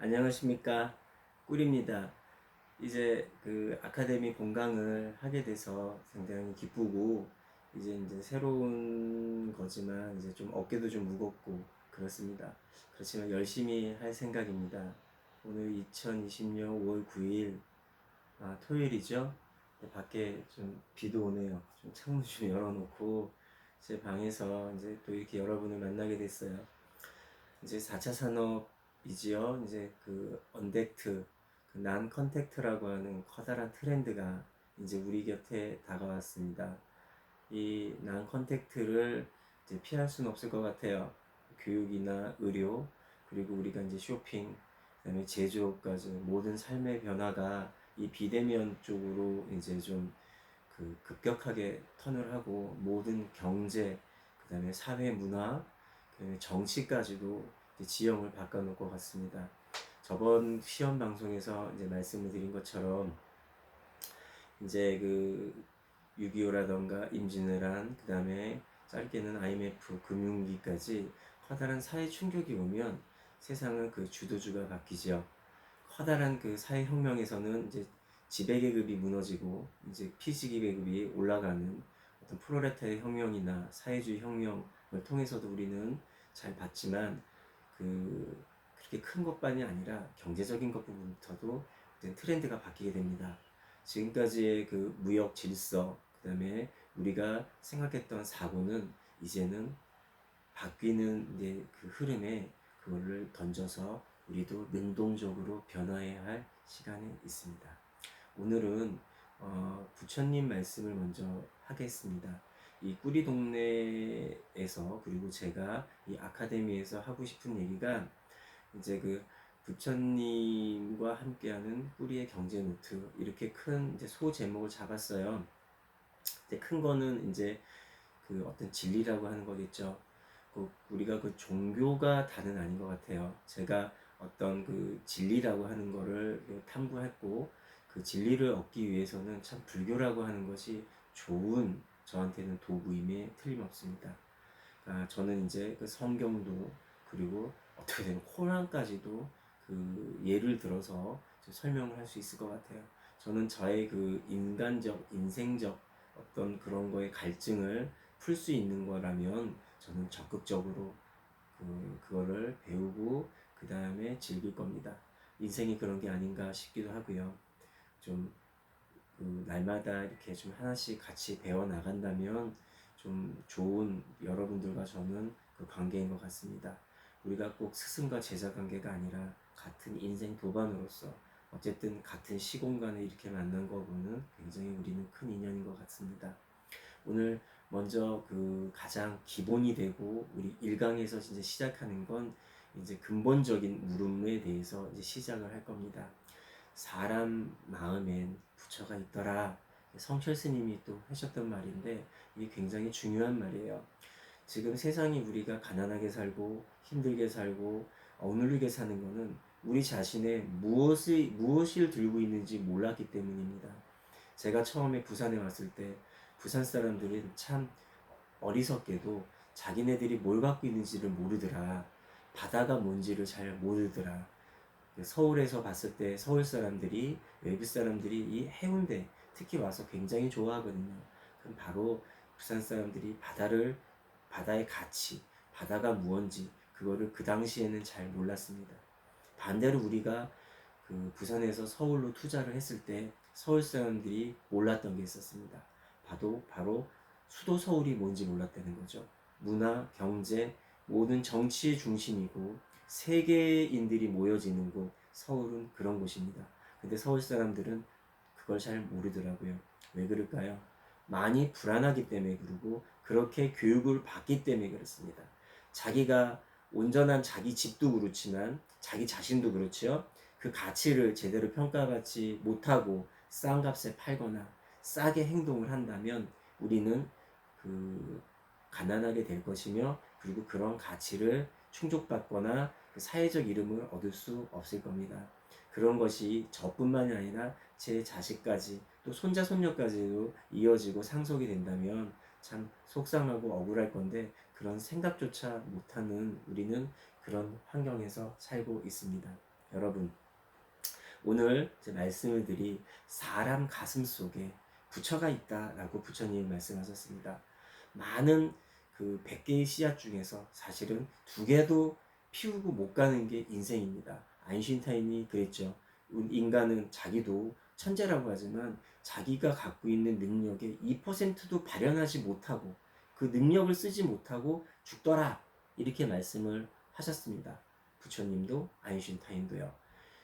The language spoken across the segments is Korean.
안녕하십니까, 꿀입니다. 이제 그 아카데미 본강을 하게 돼서 상당히 기쁘고, 이제 새로운 거지만 이제 좀 어깨도 좀 무겁고 그렇습니다. 그렇지만 열심히 할 생각입니다. 오늘 2020년 5월 9일 토요일이죠. 밖에 좀 비도 오네요. 좀 창문 좀 열어놓고 제 방에서 이제 또 이렇게 여러분을 만나게 됐어요. 이제 4차 산업이지요. 이제 그 언택트, 그 난 컨택트라고 하는 커다란 트렌드가 이제 우리 곁에 다가왔습니다. 이 난 컨택트를 이제 피할 수는 없을 것 같아요. 교육이나 의료, 그리고 우리가 이제 쇼핑, 그다음에 제조업까지 모든 삶의 변화가 이 비대면 쪽으로 이제 좀 그 급격하게 턴을 하고 모든 경제, 그다음에 사회 문화, 그다음에 정치까지도 이제 지형을 바꿔놓을 것 같습니다. 저번 시험 방송에서 이제 말씀을 드린 것처럼 이제 그 6.25라던가 임진왜란, 그다음에 짧게는 IMF 금융위기까지 커다란 사회 충격이 오면 세상은 그 주도주가 바뀌죠. 커다란 그 사회혁명에서는 이제 지배계급이 무너지고 이제 피지계급이 올라가는 어떤 프로레타의 혁명이나 사회주의 혁명을 통해서도 우리는 잘 봤지만 그 그렇게 큰 것만이 아니라 경제적인 것 부분부터도 트렌드가 바뀌게 됩니다. 지금까지의 그 무역 질서, 그다음에 우리가 생각했던 사고는 이제는 바뀌는 이제 그 흐름에 그거를 던져서 우리도 능동적으로 변화해야 할 시간이 있습니다. 오늘은 부처님 말씀을 먼저 하겠습니다. 이 꾸리 동네에서, 그리고 제가 이 아카데미에서 하고 싶은 얘기가 이제 그 부처님과 함께하는 꾸리의 경제 노트, 이렇게 큰 이제 소 제목을 잡았어요. 이제 큰 거는 이제 그 어떤 진리라고 하는 거겠죠. 우리가 그 종교가 다는 아닌 것 같아요. 제가 어떤 그 진리라고 하는 거를 탐구했고, 그 진리를 얻기 위해서는 참 불교라고 하는 것이 좋은 저한테는 도구임에 틀림없습니다. 저는 이제 그 성경도, 그리고 어떻게 되면 코란까지도 그 예를 들어서 설명을 할 수 있을 것 같아요. 저는 저의 그 인간적, 인생적 어떤 그런 거에 갈증을 풀 수 있는 거라면 저는 적극적으로 그거를 배우고 그 다음에 즐길 겁니다. 인생이 그런 게 아닌가 싶기도 하고요. 좀 날마다 이렇게 좀 하나씩 같이 배워 나간다면 좀 좋은 여러분들과 저는 그 관계인 것 같습니다. 우리가 꼭 스승과 제자 관계가 아니라 같은 인생 도반으로서 어쨌든 같은 시공간에 이렇게 만난 거 보면 굉장히 우리는 큰 인연인 것 같습니다. 오늘 먼저 그 가장 기본이 되고 우리 1강에서 이제 시작하는 건 이제 근본적인 물음에 대해서 이제 시작을 할 겁니다. 사람 마음엔 부처가 있더라. 성철 스님이 또 하셨던 말인데 이게 굉장히 중요한 말이에요. 지금 세상이 우리가 가난하게 살고 힘들게 살고 억누르게 사는 거는 우리 자신의 무엇을 들고 있는지 몰랐기 때문입니다. 제가 처음에 부산에 왔을 때 부산 사람들은 참 어리석게도 자기네들이 뭘 갖고 있는지를 모르더라. 바다가 뭔지를 잘 모르더라. 서울에서 봤을 때 서울 사람들이, 외부 사람들이 이 해운대 특히 와서 굉장히 좋아하거든요. 그럼 바로 부산 사람들이 바다의 가치, 바다가 무언지 그거를 그 당시에는 잘 몰랐습니다. 반대로 우리가 그 부산에서 서울로 투자를 했을 때 서울 사람들이 몰랐던 게 있었습니다. 바로 수도 서울이 뭔지 몰랐다는 거죠. 문화, 경제, 모든 정치의 중심이고 세계인들이 모여지는 곳, 서울은 그런 곳입니다. 근데 서울 사람들은 그걸 잘 모르더라고요. 왜 그럴까요? 많이 불안하기 때문에 그러고 그렇게 교육을 받기 때문에 그렇습니다. 자기가 온전한 자기 집도 그렇지만 자기 자신도 그렇죠. 그 가치를 제대로 평가받지 못하고 싼 값에 팔거나 싸게 행동을 한다면 우리는 그 가난하게 될 것이며, 그리고 그런 가치를 충족받거나 그 사회적 이름을 얻을 수 없을 겁니다. 그런 것이 저뿐만이 아니라 제 자식까지 또 손자 손녀까지도 이어지고 상속이 된다면 참 속상하고 억울할 건데 그런 생각조차 못하는 우리는 그런 환경에서 살고 있습니다. 여러분, 오늘 제 말씀을 드리 사람 가슴 속에 부처가 있다라고 부처님이 말씀하셨습니다. 많은 그 100개의 씨앗 중에서 사실은 2개도 피우고 못 가는 게 인생입니다. 아인슈타인이 그랬죠. 인간은 자기도 천재라고 하지만 자기가 갖고 있는 능력의 2%도 발현하지 못하고 그 능력을 쓰지 못하고 죽더라. 이렇게 말씀을 하셨습니다. 부처님도 아인슈타인도요.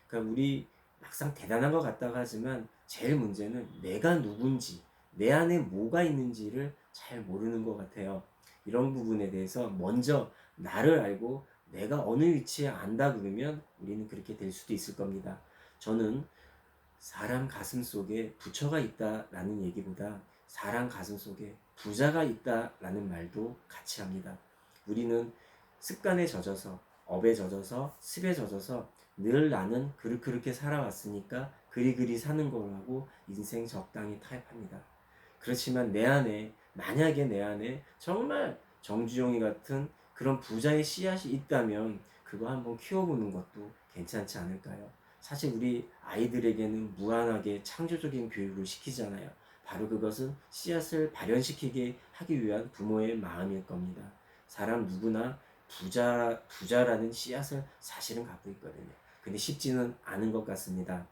그러니까 우리 막상 대단한 것 같다고 하지만 제일 문제는 내가 누군지, 내 안에 뭐가 있는지를 잘 모르는 것 같아요. 이런 부분에 대해서 먼저 나를 알고 내가 어느 위치에 안다 그러면 우리는 그렇게 될 수도 있을 겁니다. 저는 사람 가슴 속에 부처가 있다라는 얘기보다 사람 가슴 속에 부자가 있다라는 말도 같이 합니다. 우리는 습관에 젖어서, 업에 젖어서, 습에 젖어서 늘 나는 그렇게 살아왔으니까 그리 사는 거라고 인생 적당히 타협합니다. 그렇지만 내 안에, 만약에 내 안에 정말 정주영이 같은 그런 부자의 씨앗이 있다면 그거 한번 키워보는 것도 괜찮지 않을까요? 사실 우리 아이들에게는 무한하게 창조적인 교육을 시키잖아요. 바로 그것은 씨앗을 발현시키게 하기 위한 부모의 마음일 겁니다. 사람 누구나 부자라는 씨앗을 사실은 갖고 있거든요. 근데 쉽지는 않은 것 같습니다.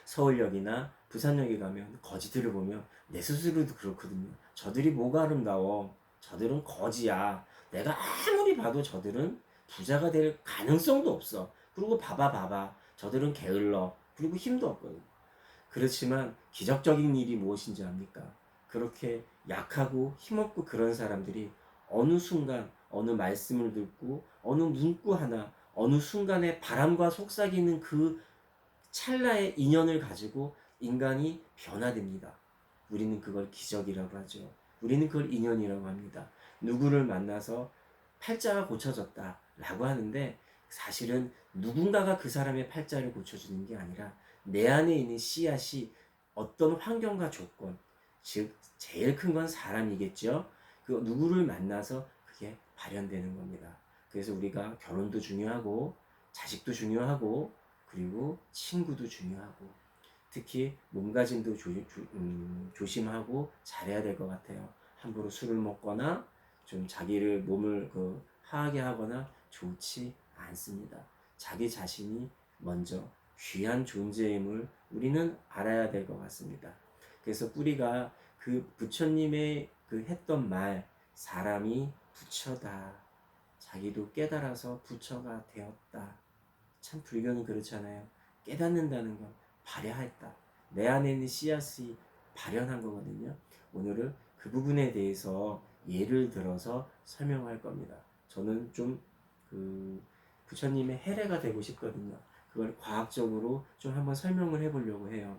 서울역이나 부산역에 가면 거지들을 보면 내 스스로도 그렇거든요. 저들이 뭐가 아름다워? 저들은 거지야. 내가 아무리 봐도 저들은 부자가 될 가능성도 없어. 그리고 봐봐. 저들은 게을러. 그리고 힘도 없거든. 그렇지만 기적적인 일이 무엇인지 압니까? 그렇게 약하고 힘없고 그런 사람들이 어느 순간 어느 말씀을 듣고 어느 문구 하나 어느 순간에 바람과 속삭이는 그 찰나의 인연을 가지고 인간이 변화됩니다. 우리는 그걸 기적이라고 하죠. 우리는 그걸 인연이라고 합니다. 누구를 만나서 팔자가 고쳐졌다 라고 하는데 사실은 누군가가 그 사람의 팔자를 고쳐주는 게 아니라 내 안에 있는 씨앗이 어떤 환경과 조건, 즉 제일 큰 건 사람이겠죠. 그 누구를 만나서 그게 발현되는 겁니다. 그래서 우리가 결혼도 중요하고 자식도 중요하고 그리고 친구도 중요하고 특히 몸가짐도 조심하고 잘해야 될 것 같아요. 함부로 술을 먹거나 좀 자기를 몸을 하하게 하거나 좋지 않습니다. 자기 자신이 먼저 귀한 존재임을 우리는 알아야 될 것 같습니다. 그래서 뿌리가 그 부처님의 그 했던 말 사람이 부처다. 자기도 깨달아서 부처가 되었다. 참 불교는 그렇잖아요. 깨닫는다는 건 발현했다. 내 안에 있는 씨앗이 발현한 거거든요. 오늘은 그 부분에 대해서 예를 들어서 설명할 겁니다. 저는 좀 부처님의 해례가 되고 싶거든요. 그걸 과학적으로 좀 한번 설명을 해보려고 해요.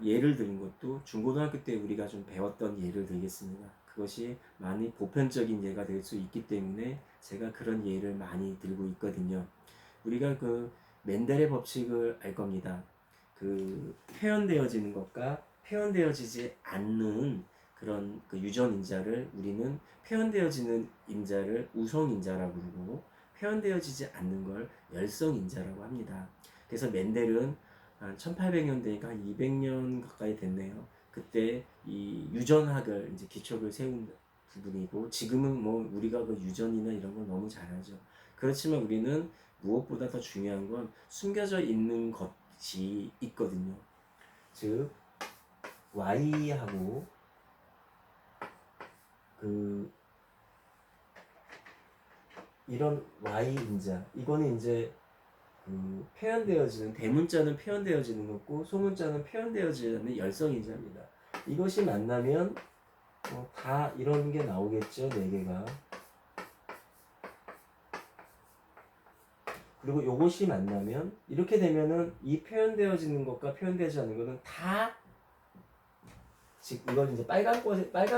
예를 드는 것도 중고등학교 때 우리가 좀 배웠던 예를 들겠습니다. 그것이 많이 보편적인 예가 될 수 있기 때문에 제가 그런 예를 많이 들고 있거든요. 우리가 그 멘델의 법칙을 알 겁니다. 그 표현되어지는 것과 표현되어지지 않는 그런 그 유전인자를 우리는 표현되어지는 인자를 우성인자라고 부르고 표현되어지지 않는 걸 열성인자라고 합니다. 그래서 멘델은 한 1800년대니까 한 200년 가까이 됐네요. 그때 이 유전학을 이제 기초를 세운 부분이고 지금은 뭐 우리가 그 유전이나 이런 걸 너무 잘하죠. 그렇지만 우리는 무엇보다 더 중요한 건 숨겨져 있는 것이 있거든요. 즉 Y하고 그 이런 Y인자 이거는 이제 표현되어지는 대문자는 표현되어지는 거고 소문자는 표현되어지지 않는 열성인자입니다. 이것이 만나면 다 이런 게 나오겠죠. 4개가. 그리고 요것이 만나면 이렇게 되면은 이 표현되어지는 것과 표현되지 않는 것은 다 즉 이걸 이제 빨간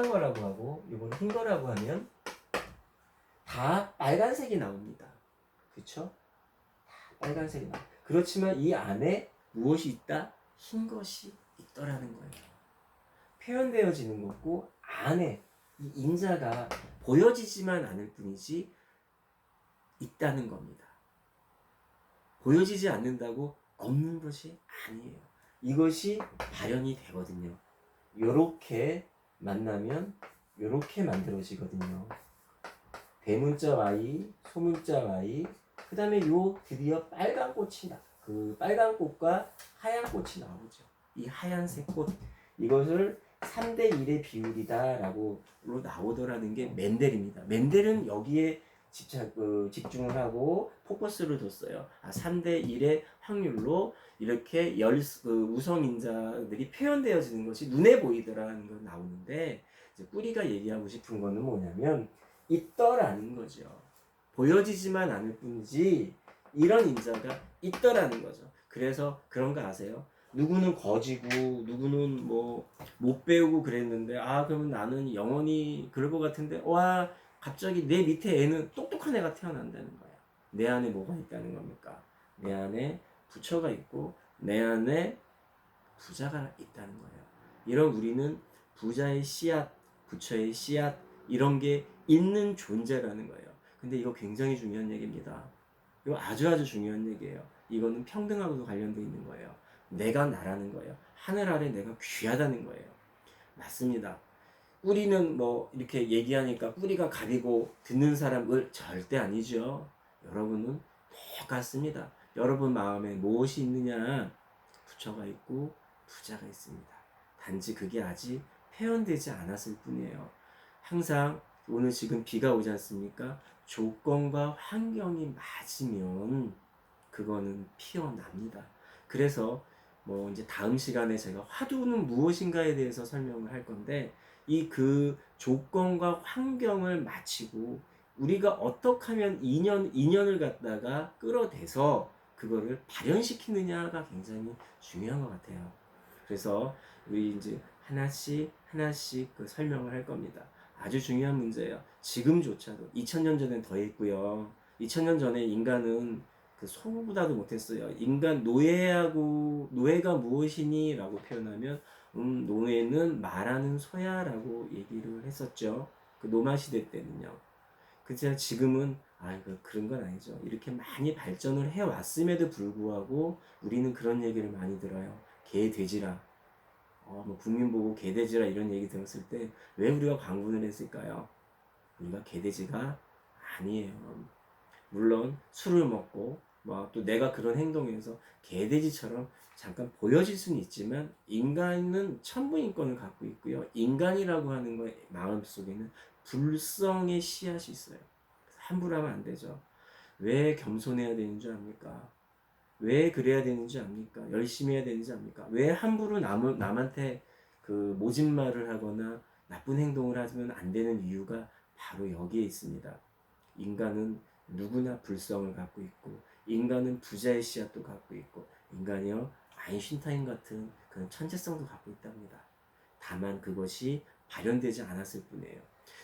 거라고 하고 이건 흰 거라고 하면 다 빨간색이 나옵니다. 그렇죠? 빨간색이 나. 그렇지만 이 안에 무엇이 있다? 흰 것이 있더라는 거예요. 표현되어지는 것고 안에 이 인자가 보여지지만 않을 뿐이지 있다는 겁니다. 보여지지 않는다고 없는 것이 아니에요. 이것이 발현이 되거든요. 요렇게 만나면 요렇게 만들어지거든요. 대문자 Y, 소문자 Y, 그 다음에 요 드디어 빨간 꽃이 그 빨간 꽃과 하얀 꽃이 나오죠. 이 하얀색 꽃, 이것을 3대 1의 비율이다 라고 나오더라는 게 멘델입니다. 멘델은 여기에 집중을 하고 포커스를 뒀어요. 3대 1의 확률로 이렇게 우성인자들이 표현되어지는 것이 눈에 보이더라는 건 나오는데, 이제 뿌리가 얘기하고 싶은 거는 뭐냐면 있더라는 거죠. 보여지지만 않을 뿐이지 이런 인자가 있더라는 거죠. 그래서 그런 거 아세요? 누구는 거지고 누구는 뭐 못 배우고 그랬는데, 그러면 나는 영원히 그럴 것 같은데, 와, 갑자기 내 밑에 애는 똑똑한 애가 태어난다는 거야. 내 안에 뭐가 있다는 겁니까? 내 안에 부처가 있고 내 안에 부자가 있다는 거예요. 이런 우리는 부자의 씨앗, 부처의 씨앗, 이런 게 있는 존재라는 거예요. 근데 이거 굉장히 중요한 얘기입니다. 이거 아주 중요한 얘기예요. 이거는 평등하고도 관련되어 있는 거예요. 내가 나라는 거예요. 하늘 아래 내가 귀하다는 거예요. 맞습니다. 뿌리는 뭐 이렇게 얘기하니까 뿌리가 가리고 듣는 사람을 절대 아니죠. 여러분은 똑같습니다. 여러분 마음에 무엇이 있느냐? 부처가 있고 부자가 있습니다. 단지 그게 아직 표현되지 않았을 뿐이에요. 항상 오늘 지금 비가 오지 않습니까? 조건과 환경이 맞으면 그거는 피어납니다. 그래서 뭐 이제 다음 시간에 제가 화두는 무엇인가에 대해서 설명을 할 건데, 이 그 조건과 환경을 맞추고 우리가 어떻게 하면 인연을 갖다가 끌어대서 그거를 발현시키느냐가 굉장히 중요한 것 같아요. 그래서 우리 이제 하나씩 그 설명을 할 겁니다. 아주 중요한 문제예요. 지금조차도 2000년 전엔 더 했고요. 2000년 전에 인간은 그 소보다도 못했어요. 인간 노예가 무엇이니? 라고 표현하면 노예는 말하는 소야라고 얘기를 했었죠. 그 노마 시대 때는요. 그렇지만 지금은 그런 건 아니죠. 이렇게 많이 발전을 해왔음에도 불구하고 우리는 그런 얘기를 많이 들어요. 개 돼지라. 뭐 국민 보고 개 돼지라 이런 얘기 들었을 때 왜 우리가 광분을 했을까요? 우리가 개 돼지가 아니에요. 물론 술을 먹고 뭐 또 내가 그런 행동에서 개돼지처럼 잠깐 보여질 수는 있지만, 인간은 천부인권을 갖고 있고요. 인간이라고 하는 거 마음속에는 불성의 씨앗이 있어요. 함부로 하면 안 되죠. 왜 겸손해야 되는 줄 압니까? 왜 그래야 되는지 압니까? 열심히 해야 되는지 압니까? 왜 함부로 남한테 그 모진 말을 하거나 나쁜 행동을 하면 안 되는 이유가 바로 여기에 있습니다. 인간은 누구나 불성을 갖고 있고, 인간은 부자의 씨앗도 갖고 있고, 인간이요 아인슈타인 같은 그런 천재성도 갖고 있답니다. 다만 그것이 발현되지 않았을 뿐이에요.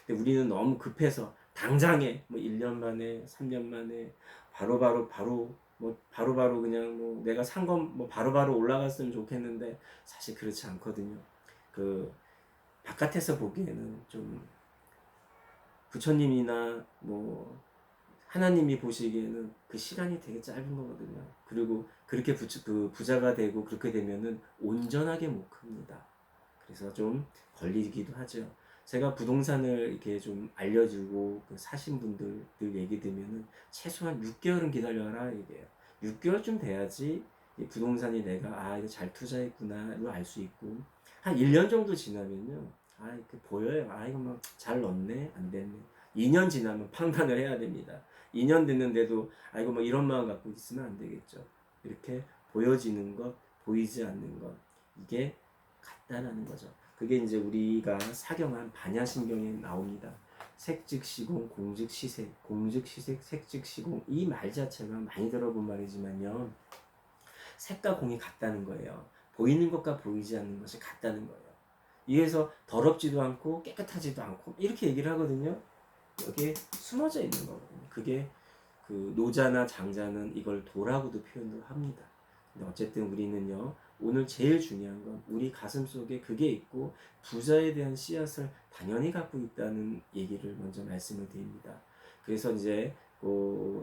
근데 우리는 너무 급해서 당장에 뭐 1년 만에 3년 만에 바로 그냥 뭐 내가 산 건 뭐 바로바로 올라갔으면 좋겠는데, 사실 그렇지 않거든요. 그 바깥에서 보기에는 좀 부처님이나 뭐 하나님이 보시기에는 그 시간이 되게 짧은 거거든요. 그리고 그렇게 부자가 되고 그렇게 되면은 온전하게 못 큽니다. 그래서 좀 걸리기도 하죠. 제가 부동산을 이렇게 좀 알려주고 사신 분들 얘기 들으면은 최소한 6개월은 기다려라 이게요. 6개월쯤 돼야지 이 부동산이 내가 이거 잘 투자했구나로 알 수 있고, 한 1년 정도 지나면요, 이렇게 보여요. 이거 막 잘 넣네, 안 됐네. 2년 지나면 판단을 해야 됩니다. 2년 됐는데도 이거 뭐 이런 마음 갖고 있으면 안 되겠죠. 이렇게 보여지는 것, 보이지 않는 것, 이게 같다라는 거죠. 그게 이제 우리가 사경한 반야신경에 나옵니다. 색즉시공, 공즉시색, 공즉시색, 색즉시공, 이 말 자체가 많이 들어본 말이지만요, 색과 공이 같다는 거예요. 보이는 것과 보이지 않는 것이 같다는 거예요. 이에서 더럽지도 않고 깨끗하지도 않고 이렇게 얘기를 하거든요. 여기에 숨어져 있는 거거든요. 그게 그 노자나 장자는 이걸 도라고도 표현을 합니다. 근데 어쨌든 우리는요, 오늘 제일 중요한 건 우리 가슴 속에 그게 있고 부자에 대한 씨앗을 당연히 갖고 있다는 얘기를 먼저 말씀을 드립니다. 그래서 이제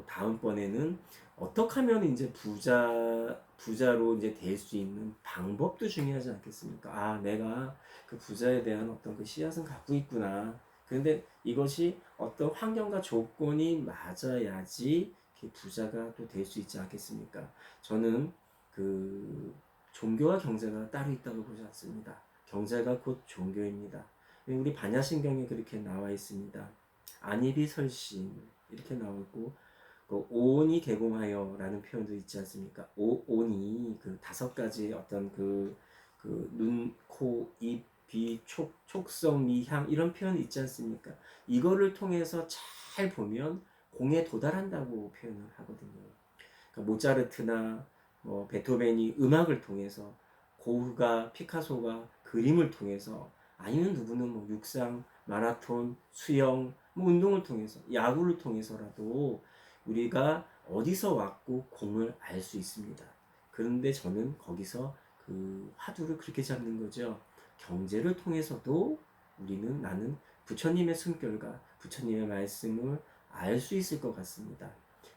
다음번에는 어떻게 하면 이제 부자로 이제 될 수 있는 방법도 중요하지 않겠습니까? 아, 내가 그 부자에 대한 어떤 그 씨앗은 갖고 있구나. 그런데 이것이 어떤 환경과 조건이 맞아야지 부자가 또 될 수 있지 않겠습니까? 저는 그 종교와 경제가 따로 있다고 보지 않습니다. 경제가 곧 종교입니다. 우리 반야신경에 그렇게 나와 있습니다. 안입이 설신 이렇게 나오고 그 오온이 개공하여라는 표현도 있지 않습니까? 오온이 그 다섯 가지 어떤 눈, 코, 입, 귀, 촉성, 미향 이런 표현이 있지 않습니까? 이거를 통해서 잘 보면 공에 도달한다고 표현을 하거든요. 그러니까 모차르트나 뭐 베토벤이 음악을 통해서, 고흐가 피카소가 그림을 통해서, 아니면 누구는 뭐 육상, 마라톤, 수영, 뭐 운동을 통해서, 야구를 통해서라도 우리가 어디서 왔고 공을 알 수 있습니다. 그런데 저는 거기서 그 화두를 그렇게 잡는 거죠. 경제를 통해서도 나는 부처님의 숨결과 부처님의 말씀을 알 수 있을 것 같습니다.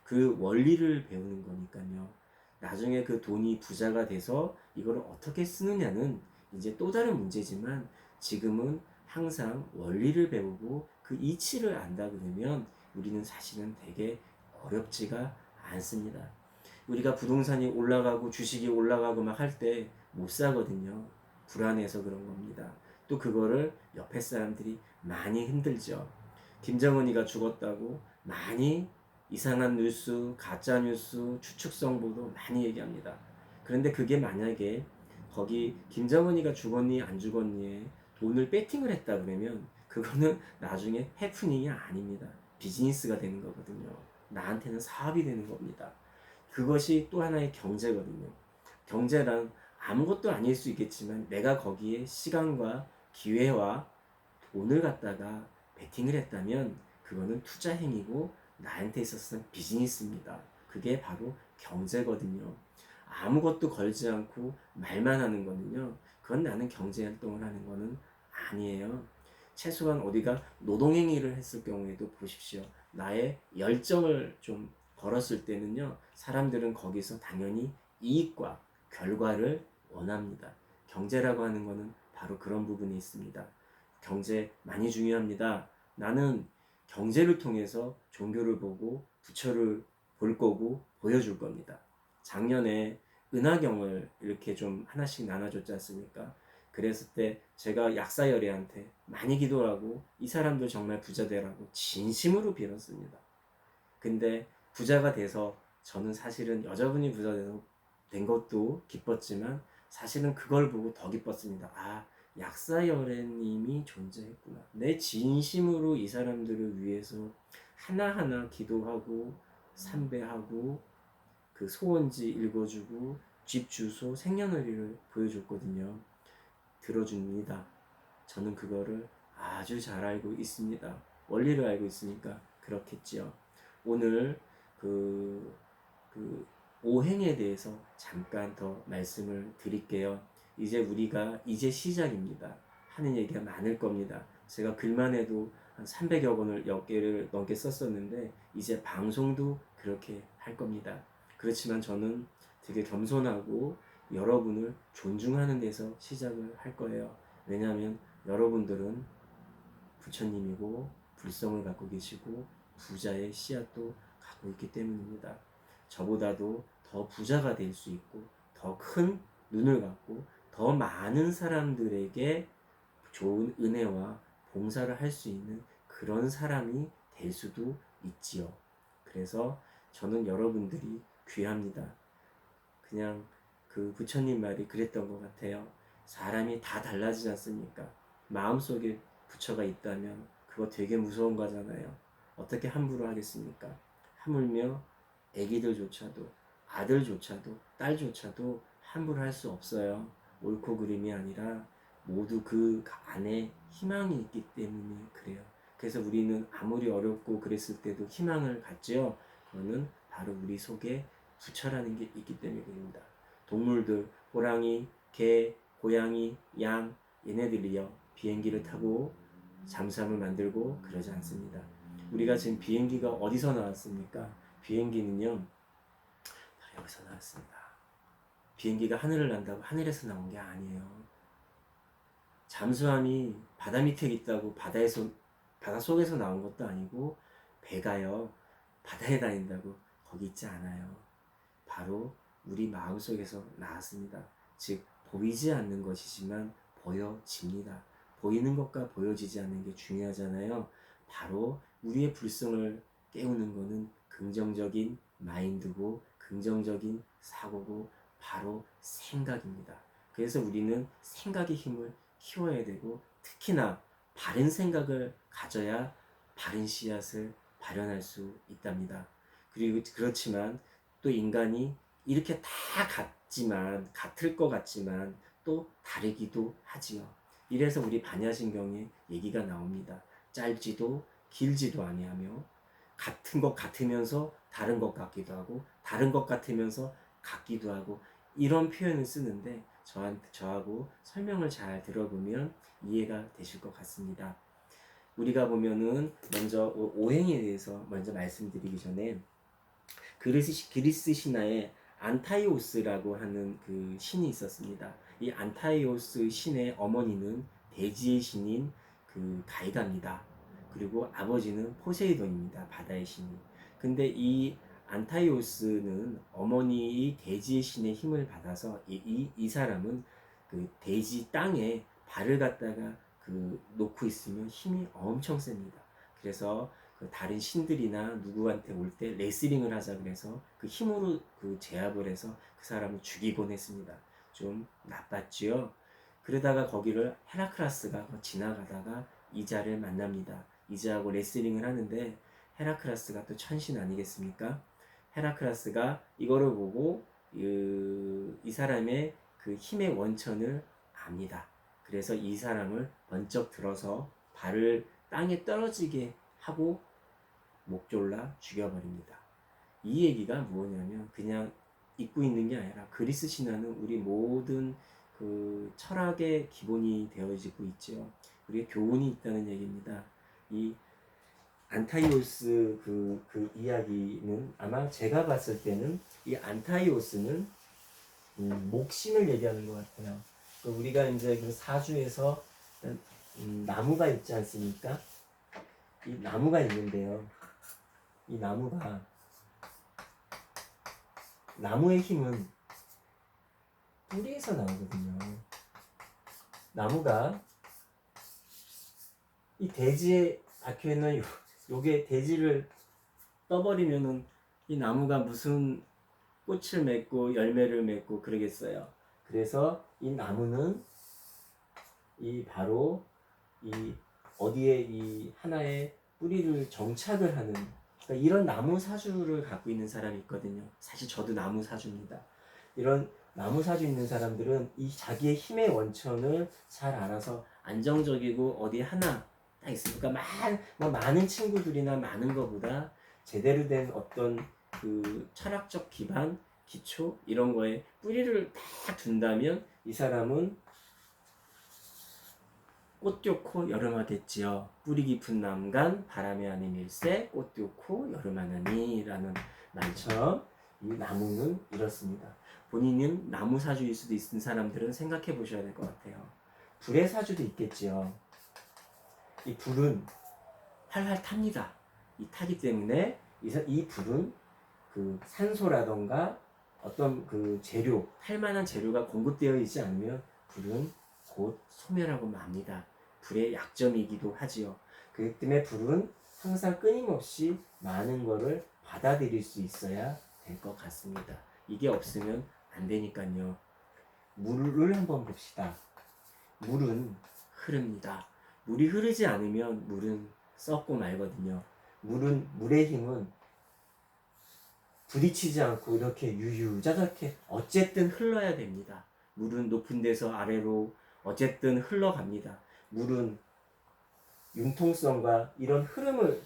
그 원리를 배우는 거니까요. 나중에 그 돈이 부자가 돼서 이걸 어떻게 쓰느냐는 이제 또 다른 문제지만, 지금은 항상 원리를 배우고 그 이치를 안다 그러면 우리는 사실은 되게 어렵지가 않습니다. 우리가 부동산이 올라가고 주식이 올라가고 막 할 때 못 사거든요. 불안해서 그런 겁니다. 또 그거를 옆에 사람들이 많이 흔들죠. 김정은이가 죽었다고 많이 이상한 뉴스, 가짜 뉴스, 추측성 보도 많이 얘기합니다. 그런데 그게 만약에 거기 김정은이가 죽었니 안 죽었니에 돈을 배팅을 했다 그러면 그거는 나중에 해프닝이 아닙니다. 비즈니스가 되는 거거든요. 나한테는 사업이 되는 겁니다. 그것이 또 하나의 경제거든요. 경제란 아무것도 아닐 수 있겠지만 내가 거기에 시간과 기회와 돈을 갖다가 베팅을 했다면 그거는 투자 행위고 나한테 있어서는 비즈니스입니다. 그게 바로 경제거든요. 아무것도 걸지 않고 말만 하는 거는요, 그건 나는 경제 활동을 하는 거는 아니에요. 최소한 어디가 노동행위를 했을 경우에도 보십시오. 나의 열정을 좀 걸었을 때는요, 사람들은 거기서 당연히 이익과 결과를 원합니다. 경제라고 하는 거는 바로 그런 부분이 있습니다. 경제 많이 중요합니다. 나는 경제를 통해서 종교를 보고 부처를 볼 거고 보여줄 겁니다. 작년에 은하경을 이렇게 좀 하나씩 나눠줬지 않습니까? 그랬을 때 제가 약사열애한테 많이 기도하고 이 사람들 정말 부자 되라고 진심으로 빌었습니다. 근데 부자가 돼서 저는 사실은 여자분이 부자 돼서 된 것도 기뻤지만 사실은 그걸 보고 더 기뻤습니다. 아, 약사열애님이 존재했구나. 내 진심으로 이 사람들을 위해서 하나하나 기도하고 삼배하고 그 소원지 읽어주고 집 주소 생년월일을 보여줬거든요. 들어줍니다. 저는 그거를 아주 잘 알고 있습니다. 원리를 알고 있으니까 그렇겠지요. 오늘 그, 그 오행에 대해서 잠깐 더 말씀을 드릴게요. 이제 시작입니다. 하는 얘기가 많을 겁니다. 제가 글만 해도 한 300여 권을 몇 개를 넘게 썼었는데 이제 방송도 그렇게 할 겁니다. 그렇지만 저는 되게 겸손하고 여러분을 존중하는 데서 시작을 할 거예요. 왜냐하면 여러분들은 부처님이고 불성을 갖고 계시고 부자의 씨앗도 갖고 있기 때문입니다. 저보다도 더 부자가 될 수 있고 더 큰 눈을 갖고 더 많은 사람들에게 좋은 은혜와 봉사를 할 수 있는 그런 사람이 될 수도 있지요. 그래서 저는 여러분들이 귀합니다. 그냥 그 부처님 말이 그랬던 것 같아요. 사람이 다 달라지지 않습니까? 마음속에 부처가 있다면 그거 되게 무서운 거잖아요. 어떻게 함부로 하겠습니까? 하물며 애기들조차도, 아들조차도, 딸조차도 함부로 할 수 없어요. 옳고 그름이 아니라 모두 그 안에 희망이 있기 때문에 그래요. 그래서 우리는 아무리 어렵고 그랬을 때도 희망을 갖지요. 그거는 바로 우리 속에 부처라는 게 있기 때문입니다. 동물들, 호랑이, 개, 고양이, 양, 얘네들이요, 비행기를 타고 잠수함을 만들고 그러지 않습니다. 우리가 지금 비행기가 어디서 나왔습니까? 비행기는요, 바다에서 나왔습니다. 비행기가 하늘을 난다고 하늘에서 나온 게 아니에요. 잠수함이 바다 밑에 있다고 바다 속에서 나온 것도 아니고, 배가요 바다에 다닌다고 거기 있지 않아요. 바로 우리 마음속에서 나왔습니다. 즉 보이지 않는 것이지만 보여집니다. 보이는 것과 보여지지 않는 게 중요하잖아요. 바로 우리의 불성을 깨우는 것은 긍정적인 마인드고 긍정적인 사고고 바로 생각입니다. 그래서 우리는 생각의 힘을 키워야 되고, 특히나 바른 생각을 가져야 바른 씨앗을 발현할 수 있답니다. 그리고 그렇지만 또 인간이 이렇게 다 같을 것 같지만 또 다르기도 하지요. 이래서 우리 반야신경에 얘기가 나옵니다. 짧지도 길지도 아니하며, 같은 것 같으면서 다른 것 같기도 하고, 다른 것 같으면서 같기도 하고, 이런 표현을 쓰는데 저하고 설명을 잘 들어보면 이해가 되실 것 같습니다. 우리가 보면은 먼저 오행에 대해서 먼저 말씀드리기 전에, 그리스 신화에 안타이오스라고 하는 그 신이 있었습니다. 이 안타이오스 신의 어머니는 대지의 신인 그 가이가입니다. 그리고 아버지는 포세이돈입니다. 바다의 신이. 근데 이 안타이오스는 어머니의 대지의 신의 힘을 받아서 이 사람은 그 대지 땅에 발을 갖다가 그 놓고 있으면 힘이 엄청 셉니다. 그래서 그 다른 신들이나 누구한테 올 때 레슬링을 하자 그래서 그 힘으로 그 제압을 해서 그 사람을 죽이곤 했습니다. 좀 나빴지요. 그러다가 거기를 헤라클라스가 지나가다가 이자를 만납니다. 이자하고 레슬링을 하는데 헤라클라스가 또 천신 아니겠습니까? 헤라클라스가 이거를 보고 이 사람의 그 힘의 원천을 압니다. 그래서 이 사람을 번쩍 들어서 발을 땅에 떨어지게 하고 목 졸라 죽여버립니다. 이 얘기가 뭐냐면 그냥 잊고 있는 게 아니라 그리스 신화는 우리 모든 그 철학의 기본이 되어지고 있죠. 우리의 교훈이 있다는 얘기입니다. 이 안타이오스 그 이야기는 아마 제가 봤을 때는 이 안타이오스는 목신을 얘기하는 것 같아요. 우리가 이제 그 사주에서 나무가 있지 않습니까? 이 나무가 있는데요. 이 나무의 힘은 뿌리에서 나오거든요. 나무가 이 대지에 박혀있는 요게 대지를 떠버리면은 이 나무가 무슨 꽃을 맺고 열매를 맺고 그러겠어요. 그래서 이 나무는 바로 어디에 이 하나의 뿌리를 정착을 하는, 그러니까 이런 나무 사주를 갖고 있는 사람이 있거든요. 사실 저도 나무 사주입니다. 이런 나무 사주 있는 사람들은 이 자기의 힘의 원천을 잘 알아서 안정적이고 어디 하나 딱 있으니까 많은 친구들이나 많은 것보다 제대로 된 어떤 그 철학적 기반, 기초 이런 거에 뿌리를 딱 둔다면 이 사람은 꽃 좋고 여름하겠지요. 뿌리 깊은 남간 바람이 아닌 일세 꽃 좋고 여름하느니 라는 말처럼 이 나무는 이렇습니다. 본인은 나무 사주일 수도 있는 사람들은 생각해 보셔야 될 것 같아요. 불의 사주도 있겠지요. 이 불은 활활 탑니다. 이 타기 때문에 이 불은 그 산소라던가 어떤 그 재료, 탈만한 재료가 공급되어 있지 않으면 불은 곧 소멸하고 맙니다. 불의 약점이기도 하지요. 그렇기 때문에 불은 항상 끊임없이 많은 것을 받아들일 수 있어야 될 것 같습니다. 이게 없으면 안 되니까요. 물을 한번 봅시다. 물은 흐릅니다. 물이 흐르지 않으면 물은 썩고 말거든요. 물의 힘은 부딪히지 않고 이렇게 유유자적해 어쨌든 흘러야 됩니다. 물은 높은 데서 아래로 어쨌든 흘러갑니다. 물은 융통성과 이런 흐름을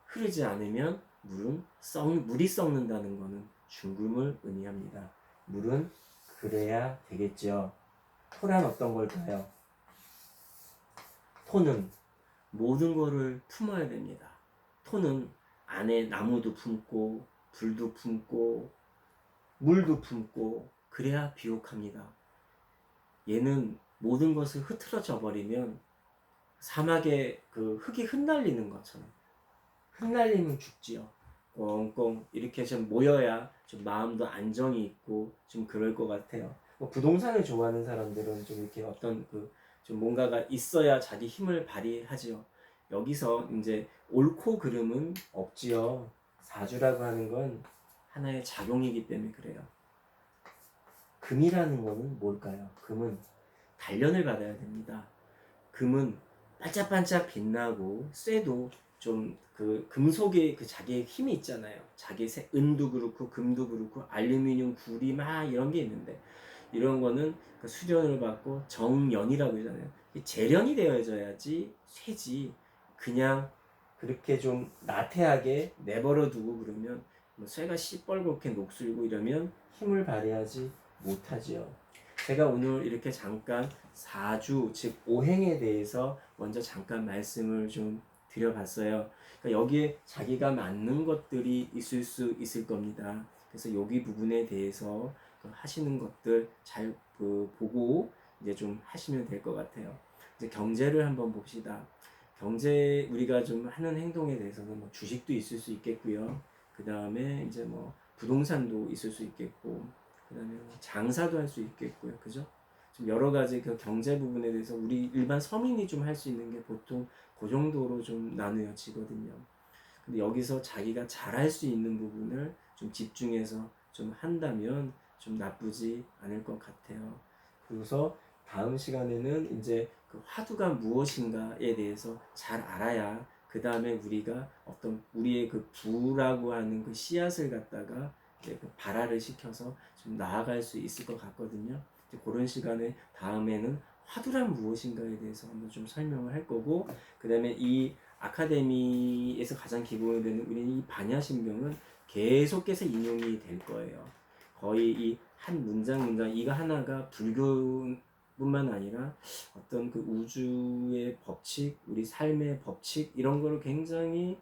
흐르지 않으면 물이 썩는다는 것은 죽음을 의미합니다. 물은 그래야 되겠죠. 토란 어떤 걸까요? 토는 모든 것을 품어야 됩니다. 토는 안에 나무도 품고 불도 품고 물도 품고 그래야 비옥합니다. 얘는 모든 것을 흐트러져 버리면 사막에 그 흙이 흩날리는 것처럼 흩날리면 죽지요. 꽁꽁 이렇게 좀 모여야 좀 마음도 안정이 있고 좀 그럴 것 같아요. 뭐 부동산을 좋아하는 사람들은 좀 이렇게 어떤 그 좀 뭔가가 있어야 자기 힘을 발휘하지요. 여기서 이제 옳고 그름은 없지요. 사주라고 하는 건 하나의 작용이기 때문에 그래요. 금이라는 거는 뭘까요? 금은 단련을 받아야 됩니다. 금은 반짝반짝 빛나고 쇠도 좀 그 금속의 그 자기의 힘이 있잖아요. 자기 은도 그렇고 금도 그렇고 알루미늄, 구리 막 이런 게 있는데 이런 거는 그 수련을 받고 정연이라고 하잖아요. 재련이 되어져야지 쇠지. 그냥 그렇게 좀 나태하게 내버려 두고 그러면 뭐 쇠가 시뻘겋게 녹슬고 이러면 힘을 발휘하지 못하지요. 제가 오늘 이렇게 잠깐 사주 즉 오행에 대해서 먼저 잠깐 말씀을 좀 드려봤어요. 그러니까 여기에 자기가 맞는 것들이 있을 수 있을 겁니다. 그래서 여기 부분에 대해서 하시는 것들 잘 보고 이제 좀 하시면 될 것 같아요. 이제 경제를 한번 봅시다. 경제 우리가 좀 하는 행동에 대해서는 뭐 주식도 있을 수 있겠고요. 그 다음에 이제 뭐 부동산도 있을 수 있겠고, 그 다음에 뭐 장사도 할 수 있겠고요. 그죠? 좀 여러 가지 그 경제 부분에 대해서 우리 일반 서민이 좀 할 수 있는 게 보통 그 정도로 좀 나누어지거든요. 근데 여기서 자기가 잘할 수 있는 부분을 좀 집중해서 좀 한다면 좀 나쁘지 않을 것 같아요. 그래서 다음 시간에는 이제 그 화두가 무엇인가에 대해서 잘 알아야 그 다음에 우리가 어떤 우리의 그 부라고 하는 그 씨앗을 갖다가 이제 그 발화를 시켜서 좀 나아갈 수 있을 것 같거든요. 이제 그런 시간에 다음에는 화두란 무엇인가에 대해서 한번 좀 설명을 할 거고, 그 다음에 이 아카데미에서 가장 기본이 되는 우리 이 반야신경은 계속해서 인용이 될 거예요. 거의 이 한 문장 이거 하나가 불교뿐만 아니라 어떤 그 우주의 법칙, 우리 삶의 법칙 이런 거를 굉장히